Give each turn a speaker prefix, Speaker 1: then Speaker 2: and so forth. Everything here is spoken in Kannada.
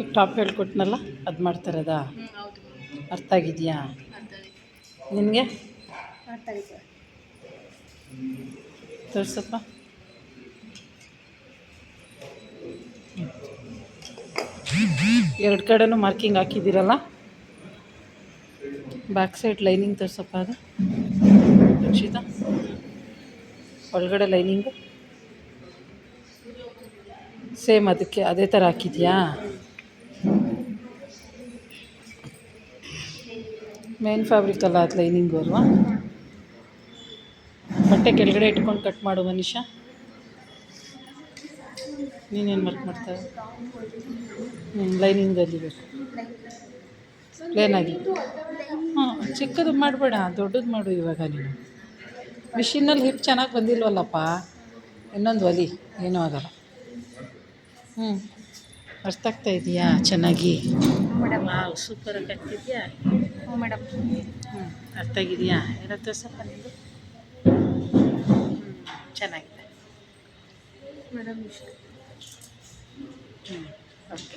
Speaker 1: ಈಗ ಟಾಪ್ ಹೇಳ್ಕೊಟ್ನಲ್ಲ ಅದು ಮಾಡ್ತಾರದಾ?
Speaker 2: ಹೌದು.
Speaker 1: ಅರ್ಥ ಆಗಿದೆಯಾ
Speaker 2: ಅರ್ಥ ಆಯ್ತು.
Speaker 1: ನಿನಗೆ?
Speaker 2: ಅರ್ಥ ಆಯ್ತು.
Speaker 1: ತೋರ್ಸಪ್ಪ. ಎರಡು ಕಡೆನೂ ಮಾರ್ಕಿಂಗ್ ಹಾಕಿದ್ದೀರಲ್ಲ. ಬ್ಯಾಕ್ ಸೈಡ್ ಲೈನಿಂಗ್ ತೋರ್ಸಪ್ಪ. ಅದು ರಕ್ಷಿತಾ, ಒಳಗಡೆ ಲೈನಿಂಗು ಸೇಮ್ ಅದಕ್ಕೆ ಅದೇ ಥರ ಹಾಕಿದ್ಯಾ? ಮೇನ್ ಫ್ಯಾಬ್ರಿಕ್ ಅಲ್ಲ ಅದು ಲೈನಿಂಗು ಅಲ್ವಾ? ಬಟ್ಟೆ ಕೆಳಗಡೆ ಇಟ್ಕೊಂಡು ಕಟ್ ಮಾಡು ಮನೀಷಾ. ನೀನೇನು ವರ್ಕ್ ಮಾಡ್ತಾರೆ? ಲೈನಿಂಗಲ್ಲಿ ಬೇಕು ಪ್ಲೇನಾಗಿ. ಹಾಂ, ಚಿಕ್ಕದು ಮಾಡಬೇಡ, ದೊಡ್ಡದು ಮಾಡು. ಇವಾಗ ನೀನು ಮಿಷಿನಲ್ಲಿ ಹಿಪ್ ಚೆನ್ನಾಗಿ ಬಂದಿಲ್ವಲ್ಲಪ್ಪ, ಇನ್ನೊಂದು ಒಲಿ, ಏನೂ ಆಗಲ್ಲ. ಅರ್ಥ ಆಗ್ತಾ ಇದೆಯಾ ಚೆನ್ನಾಗಿ?
Speaker 2: ಮೇಡಮ್.
Speaker 1: ವಾವ್, ಸೂಪರಾಗಿ ಕಟ್ತಿದ್ಯಾ.
Speaker 2: ಹ್ಞೂ ಮೇಡಮ್.
Speaker 1: ಅರ್ಥ ಆಗಿದೆಯಾ? ಏನೋ ತೋರ್ಸಪ್ಪ ನಿಂದು. ಚೆನ್ನಾಗಿದೆ
Speaker 2: ಮೇಡಮ್ ಇಷ್ಟು.
Speaker 1: ಓಕೆ.